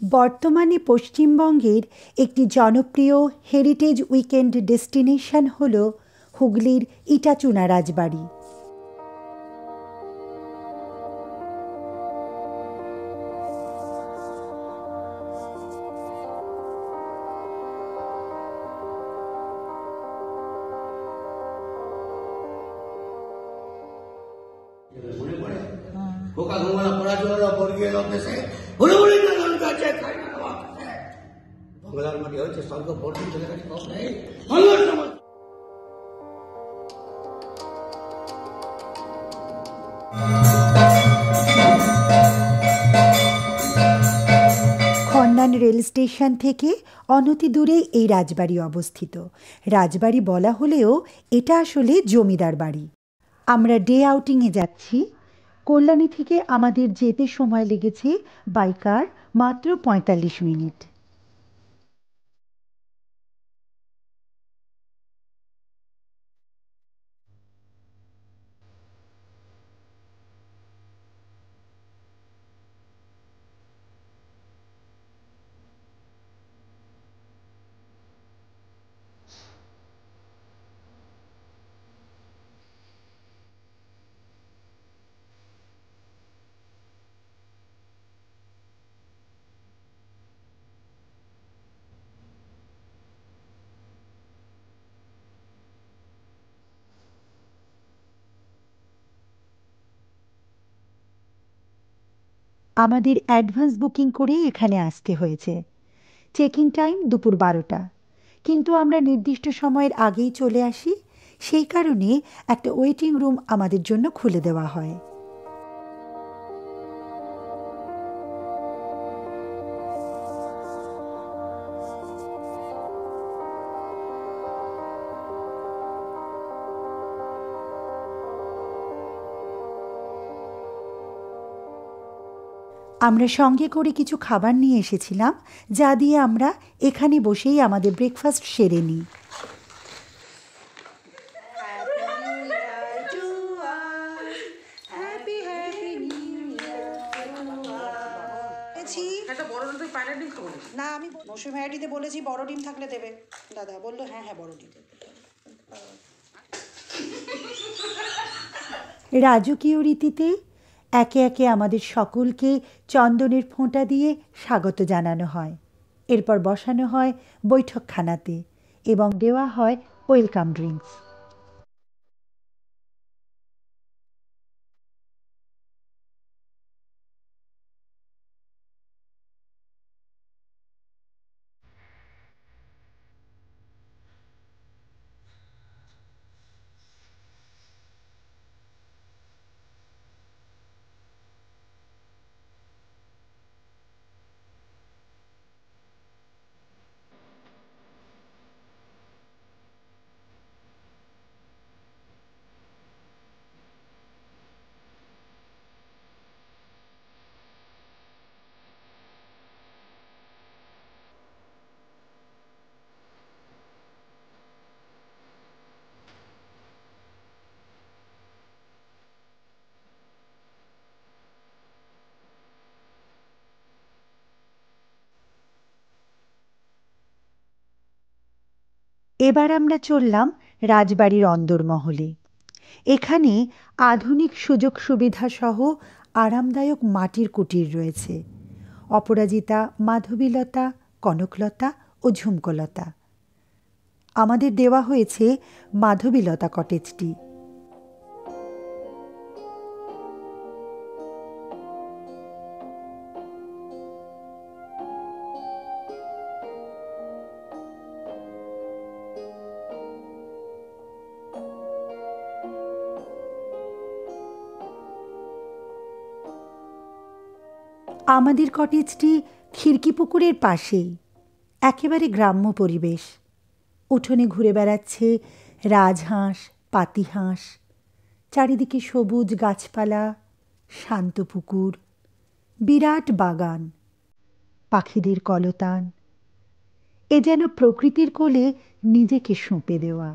বর্তমানে পশ্চিমবঙ্গের একটি জনপ্রিয় হেরিটেজ উইকেন্ড ডেস্টিনেশন হল হুগলির ইটাচুনা রাজবাড়ি। খন্নান রেল স্টেশন থেকে অনতি দূরে এই রাজবাড়ি অবস্থিত। রাজবাড়ি বলা হলেও এটা আসলে জমিদার বাড়ি। আমরা ডে আউটিংয়ে যাচ্ছি। কল্যাণী থেকে আমাদের যেতে সময় লেগেছে বাই কার মাত্র ৪৫ মিনিট। আমাদের অ্যাডভান্স বুকিং করে এখানে আসতে হয়েছে। চেকিং টাইম দুপুর ১২টা, কিন্তু আমরা নির্দিষ্ট সময়ের আগেই চলে আসি। সেই কারণে একটা ওয়েটিং রুম আমাদের জন্য খুলে দেওয়া হয়। আমরা সঙ্গে করে কিছু খাবার নিয়ে এসেছিলাম, যা দিয়ে আমরা এখানে বসেই আমাদের ব্রেকফাস্ট সেরে নিই। না, আমি মৌসুমি ভাইয়াটিতে বলেছি বড় ডিম থাকলে দেবে। দাদা বললো হ্যাঁ হ্যাঁ বড় ডিম। রাজকীয় রীতিতে একে একে আমাদের সকলকে চন্দনের ফোঁটা দিয়ে স্বাগত জানানো হয়। এরপর বসানো হয় বৈঠকখানাতে এবং দেওয়া হয় ওয়েলকাম ড্রিঙ্কস। এবার আমরা চললাম রাজবাড়ির অন্দরমহলে। এখানে আধুনিক সুযোগ সুবিধা সহ আরামদায়ক মাটির কুটির রয়েছে। অপরাজিতা, মাধবীলতা, কনকলতা ও ঝুমকলতা। আমাদের দেওয়া হয়েছে মাধবীলতা কটেজটি। আমাদের কটেজটি খিড়কিপুকুরের পাশেই, একেবারে গ্রাম্য পরিবেশ। উঠোনে ঘুরে বেড়াচ্ছে রাজহাঁস, পাতিহাঁস। চারিদিকে সবুজ গাছপালা, শান্ত পুকুর, বিরাট বাগান, পাখিদের কলতান। এ যেন প্রকৃতির কোলে নিজেকে সঁপে দেওয়া।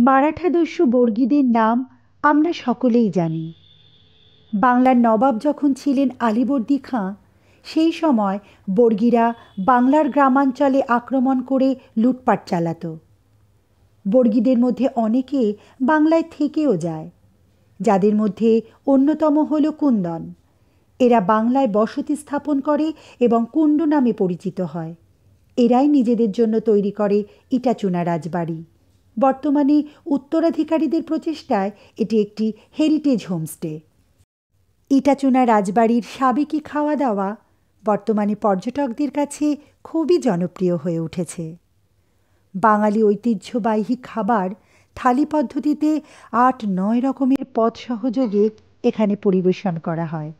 মারাঠা দস্যু বর্গীদের নাম আমরা সকলেই জানি। বাংলার নবাব যখন ছিলেন আলীবর্দী খাঁ, সেই সময় বর্গীরা বাংলার গ্রামাঞ্চলে আক্রমণ করে লুটপাট চালাতো। বর্গীদের মধ্যে অনেকে বাংলায় থেকেও যায়, যাদের মধ্যে অন্যতম হল কুন্দন। এরা বাংলায় বসতি স্থাপন করে এবং কুণ্ড নামে পরিচিত হয়। এরাই নিজেদের জন্য তৈরি করে ইটাচুনা রাজবাড়ি। বর্তমানে উত্তরাধিকারীদের প্রচেষ্টায় এটি একটি হেরিটেজ হোমস্টে। ইটাচুনা রাজবাড়ির সাবেকি খাওয়া দাওয়া বর্তমানে পর্যটকদের কাছে খুবই জনপ্রিয় হয়ে উঠেছে। বাঙালি ঐতিহ্যবাহী খাবার থালি পদ্ধতিতে ৮-৯ রকমের পদ সহযোগে এখানে পরিবেশন করা হয়।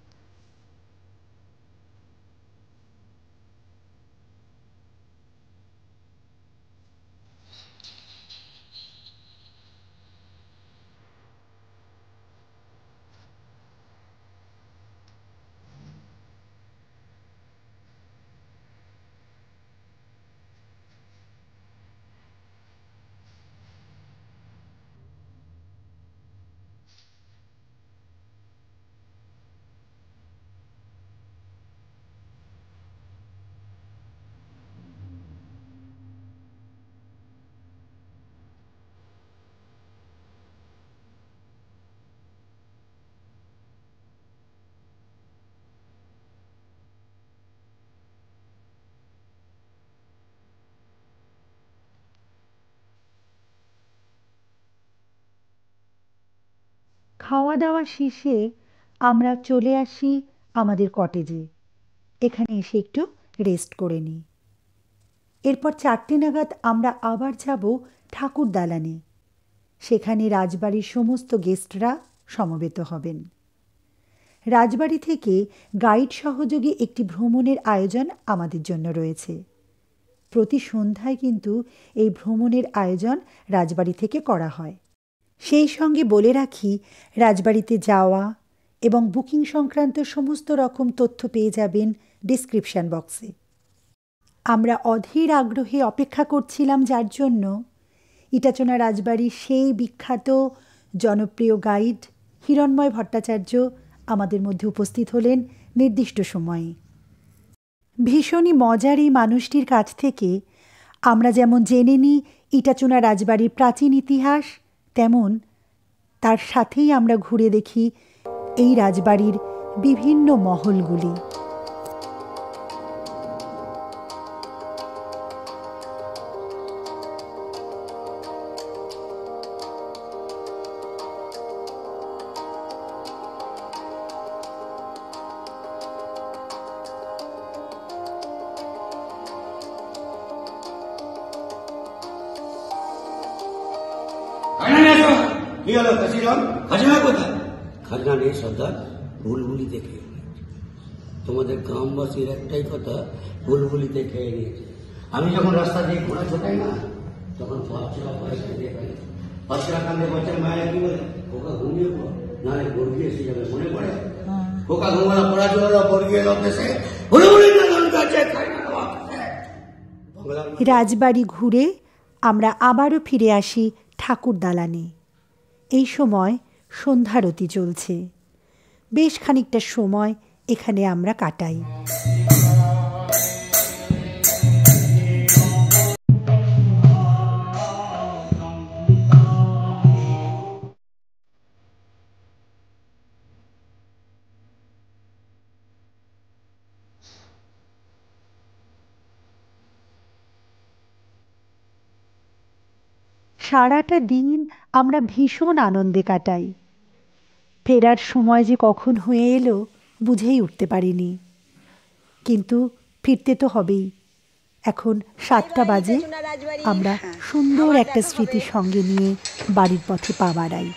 খাওয়া দাওয়া শেষে আমরা চলে আসি আমাদের কটেজে। এখানে এসে একটু রেস্ট করে নিই। এরপর 4টে নাগাদ আমরা আবার যাব ঠাকুর দালানে। সেখানে রাজবাড়ির সমস্ত গেস্টরা সমবেত হবেন। রাজবাড়ি থেকে গাইড সহযোগে একটি ভ্রমণের আয়োজন আমাদের জন্য রয়েছে। প্রতি সন্ধ্যায় কিন্তু এই ভ্রমণের আয়োজন রাজবাড়ি থেকে করা হয়। সেই সঙ্গে বলে রাখি, রাজবাড়িতে যাওয়া এবং বুকিং সংক্রান্ত সমস্ত রকম তথ্য পেয়ে যাবেন ডেসক্রিপশন বক্সে। আমরা অধীর আগ্রহে অপেক্ষা করছিলাম, যার জন্য ইটাচুনা রাজবাড়ির সেই বিখ্যাত জনপ্রিয় গাইড হিরণময় ভট্টাচার্য আমাদের মধ্যে উপস্থিত হলেন নির্দিষ্ট সময়ে। ভীষণই মজার এই মানুষটির কাছ থেকে আমরা যেমন জেনে নিই ইটাচুনা রাজবাড়ির প্রাচীন ইতিহাস, তেমন তার সাথেই আমরা ঘুরে দেখি এই রাজবাড়ির বিভিন্ন মহলগুলি। কি হলো কাশিরাম? খাজনা কোথায়? খাজনা নেই সর্দার, বুলবুলিতে খেয়ে নিয়েছে। তোমাদের গ্রামবাসীর একটাই কথা, বুলবুলিতে খেয়ে নিয়েছে। আমি যখন রাস্তা দিয়ে ঘোড়া ছোটাই না, তখন বাচ্চারা কান্দে, বাচ্চার মায়ের কি বলে, খোকা ঘুমিয়ে পড়, নাহলে বর্গি এসে যাবে, মনে পড়ে? খোকা ঘুমানো পড়াশোনা বর্গি এলো দেশে, বুলবুলির নাম কাছে রাজবাড়ি ঘুরে আমরা আবারও ফিরে আসি ঠাকুর দালানে। এই সময় সন্ধ্যারতি চলছে। বেশ খানিকটা সময় এখানে আমরা কাটাই। সারাটা দিন আমরা ভীষণ আনন্দে কাটাই। ফেরার সময় যে কখন হয়ে এলো বুঝেই উঠতে পারিনি, কিন্তু ফিরতে তো হবেই। এখন 7টা বাজে। আমরা সুন্দর একটা স্মৃতি সঙ্গে নিয়ে বাড়ির পথে পা বাড়াই।